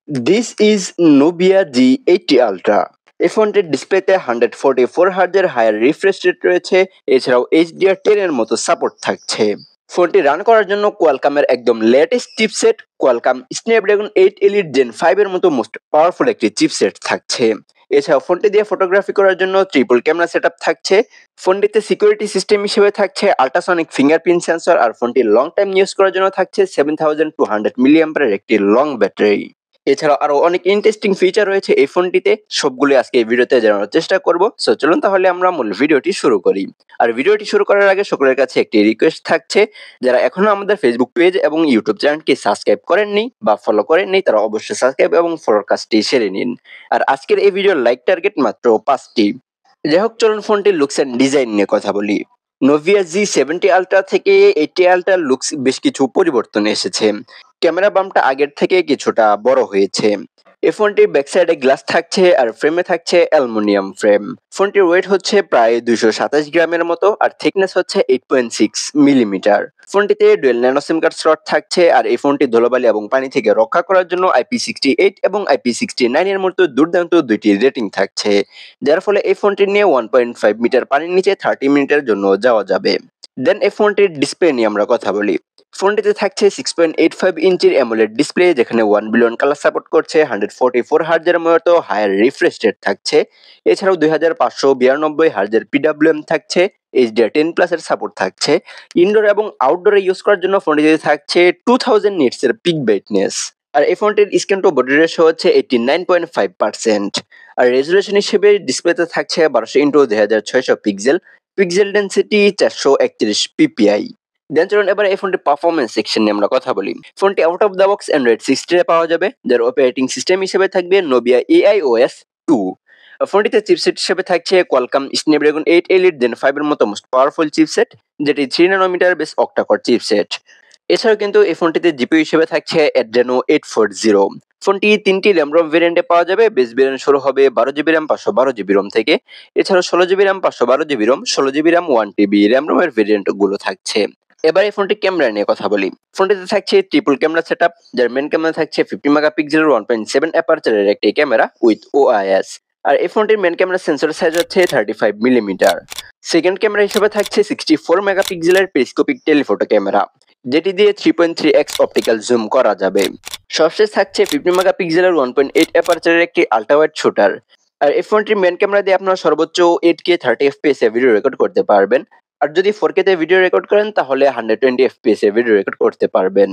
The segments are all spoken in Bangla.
This is Nubia G80 Ultra. এই ফোনটির ডিসপ্লেতে 144 হার্জের হায়ার রিফ্রেশ রেট রয়েছে, এছাড়াও HDR10 এর মতো সাপোর্ট থাকছে। ফোনটি রান করার জন্য কোয়ালকমের একদম latest chipset Qualcomm Snapdragon 8 elite gen 5 এর মতো মোস্ট পাওয়ারফুল একটি চিপসেট থাকছে। এছাড়াও ফোনটি দিয়ে ফটোগ্রাফি করার জন্য ট্রিপল ক্যামেরা সেটআপ থাকছে। ফোনটিতে সিকিউরিটি সিস্টেম হিসেবে থাকছে আল্ট্রাসনিক ফিঙ্গারপ্রিন্ট সেন্সর, আর ফোনটি লং টাইম ইউজ করার জন্য থাকছে 7200 মিলিঅ্যাম্পিয়ারের একটি লং ব্যাটারি। এছাড়াও আরো অনেক ইন্টারেস্টিং ফিচার রয়েছে এই ফোনটিতে, সবগুলো আজকে এই ভিডিওতে জানানোর চেষ্টা করব। সো চলুন তাহলে আমরা মূল ভিডিওটি শুরু করি। আর ভিডিওটি শুরু করার আগে সকলের কাছে একটি রিকোয়েস্ট থাকছে, যারা এখনো আমাদের ফেসবুক পেজ এবং ইউটিউব চ্যানেলটি সাবস্ক্রাইব করেননি বা ফলো করেননি তারা অবশ্যই সাবস্ক্রাইব এবং ফলোর কাজটি সেরে নিন। আর আজকের এই ভিডিওর লাইক টার্গেট মাত্র 5টি। যাই হোক, চলুন ফোনটির লুকস এন্ড ডিজাইন নিয়ে কথা বলি। নোভিয়া G70 আলট্রা থেকে 80 আলট্রার লুকস বেশ কিছু পরিবর্তন এসেছে। ক্যামেরা বামটা আগের থেকে কিছুটা বড় হয়েছে। এই ফোনটির ব্যাক সাইডে গ্লাস থাকছে আর ফ্রেমে থাকছে অ্যালুমিনিয়াম ফ্রেম। ফোনটির ওয়েট হচ্ছে প্রায় 227 গ্রামের মতো আর থিকনেস হচ্ছে 8.6 মিলিমিটার। ফোনটিতে dual nano SIM card slot থাকছে আর এই ফোনটি ধুলোবালি এবং পানি থেকে রক্ষা করার জন্য IP68 এবং IP69 এর মতো দুর্দান্ত দুইটি রেটিং থাকছে, যার ফলে এই ফোনটি নিয়ে 1.5 মিটার পানির নিচে 30 মিনিটের জন্য যাওয়া যাবে। দেন এই ফোনটির ডিসপ্লে নিয়ে আমরা কথা বলি। ফোনটিতে থাকছে 6.85 ইঞ্চির অ্যামোলেড ডিসপ্লে, যেখানে 1 বিলিয়ন কালার সাপোর্ট করছে, 144 হার্জের মতো হায়ার রিফ্রেশ রেট থাকছে। এছাড়াও 2592 হার্জের PWM থাকছে, HDR10 প্লাস এর সাপোর্ট থাকছে। ইনডোর এবং আউটডোরে ইউজ করার জন্য ফোনটিতে থাকছে 2000 নিটস এর পিক ব্রাইটনেস। আর এই ফোনটির স্ক্রিন টু বডি রেশিও হচ্ছে 89.5%। আর রেজুলেশন হিসেবে ডিসপ্লেতে থাকছে 1200x2600 pixel, pixel density 431 ppi। দেন চলুন এবার এই ফোনটির পারফরমেন্স সেকশন নিয়ে আমরা কথা বলি। ফোনটি out of the box Android 16 এ পাওয়া যাবে, যার অপারেটিং সিস্টেম হিসেবে থাকবে নোভিয়া AIOS 2। ফোনটিতে চিপসেট হিসেবে থাকছে কোয়ালকম স্ন্যাপড্রাগন 8 এলিট জেন 5 এর মতো মোস্ট পাওয়ারফুল চিপসেট, যেটি 3 ন্যানোমিটার বেস অক্টা-কোর চিপসেট। এছাড়াও কিন্তু এই ফোনটিতে জিপিইউ হিসেবে থাকছে Adreno 840। ফোনটি 3টি র্যাম রম ভেরিয়েন্টে পাওয়া যাবে। বেস ভেরিয়েন্ট শুরু হবে 12GB RAM 512GB ROM থেকে। এছাড়াও 16GB RAM 512GB ROM, 16GB RAM 1TB RAM রমের ভেরিয়েন্ট গুলো থাকছে। এবার এই ফোনটির ক্যামেরা নিয়ে কথা বলি। ফোনটিতে থাকছে ট্রিপল ক্যামেরা সেটআপ, যার মেইন ক্যামেরা থাকছে 50 মেগাপিক্সেলের 1.7 অ্যাপারচারের একটি ক্যামেরা উইথ OIS। আর এই ফোনটির মেইন ক্যামেরা সেন্সর সাইজ হচ্ছে 35 মিলিমিটার। সেকেন্ড ক্যামেরা হিসেবে থাকছে 64 মেগাপিক্সেলের পেরিস্কোপিক টেলিফটো ক্যামেরা, যেটি দিয়ে 3.3x অপটিক্যাল জুম করা যাবে। সবশেষ থাকছে 50 মেগাপিক্সেলের 1.8 অ্যাপারচারের একটি আল্ট্রা ওয়াইড শুটার। আর এই ফোনটির মেইন ক্যামেরা দিয়ে আপনারা সর্বোচ্চ 8K 30 FPS এ ভিডিও রেকর্ড করতে পারবেন। আর যদি 4K তে ভিডিও রেকর্ড করেন তাহলে 120 FPS এ ভিডিও রেকর্ড করতে পারবেন।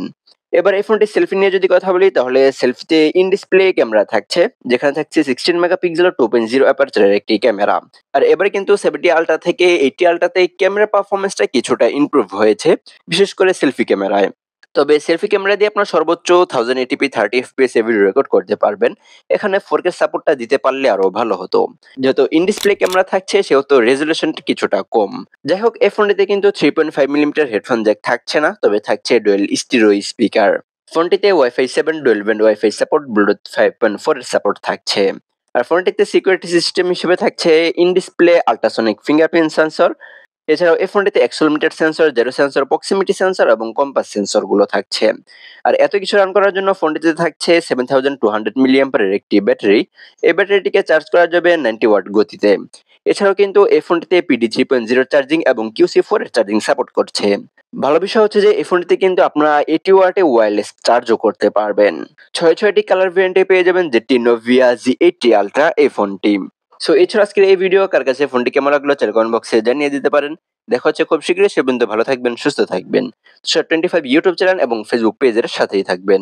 এবার এই ফোনটির সেলফি নিয়ে যদি কথা বলি, তাহলে সেলফিতে ইন ডিসপ্লে ক্যামেরা থাকছে, যেখানে থাকছে 16 মেগাপিক্সেলের 2.0 অ্যাপারচারের একটি ক্যামেরা। আর এবারে কিন্তু 70 আলট্রা থেকে 80 আলট্রাতে ক্যামেরা পারফরম্যান্সটা কিছুটা ইমপ্রুভ হয়েছে, বিশেষ করে সেলফি ক্যামেরায়। তবে সেলফি ক্যামেরা দিয়ে আপনার সর্বোচ্চ 1080p 30 FPS এ ভিডিও রেকর্ড করতে পারবেন। এখানে 4K সাপোর্টটা দিতে পারলে আরো ভালো হতো। যেহেতু ইন ডিসপ্লে ক্যামেরা থাকছে সেহেতু রেজুলেশনটা কিছুটা কম। যাই হোক, এই ফোনটিতে কিন্তু 3.5 মিলিমিটার হেডফোন জ্যাক থাকছে না, তবে থাকছে ডুয়েল স্টিরিও স্পিকার। ফোনটিতে Wi-Fi 7 dual band Wi-Fi support, Bluetooth 5.4 এর সাপোর্ট থাকছে। আর ফোনটিতে সিকিউরিটি সিস্টেম হিসেবে থাকছে in display ultrasonic fingerprint sensor. এছাড়াও এই ফোনটিতে accelerometer sensor, gyro sensor, proximity sensor এবং কম্পাস সেন্সর গুলো থাকছে। আর এত কিছু রান করার জন্য ফোনটিতে থাকছে 7200 মিলিঅ্যাম্পিয়ারের একটি ব্যাটারি। এই ব্যাটারিটিকে চার্জ করা যাবে 90 ওয়াট গতিতে। এছাড়াও কিন্তু এই ফোনটিতে PD 3.0 চার্জিং এবং QC4 এর চার্জিং সাপোর্ট করছে। ভালো বিষয় হচ্ছে যে এই ফোনটিতে কিন্তু আপনারা 80 ওয়াটে ওয়্যারলেস চার্জও করতে পারবেন। 6টি কালার ভেরিয়েন্টে পেয়ে যাবেন, যেটি নোভিয়া G80 আলট্রা এই ফোনটি। সো এছাড়া আজকের এই ভিডিও কার কাছে ফোনটি কেমন লাগলো কমেন্ট বক্সে জানিয়ে দিতে পারেন। দেখা হচ্ছে খুব শীঘ্রই, সে পর্যন্ত ভালো থাকবেন, সুস্থ থাকবেন। 25 ইউটিউব চ্যানেল এবং ফেসবুক পেজের সাথেই থাকবেন।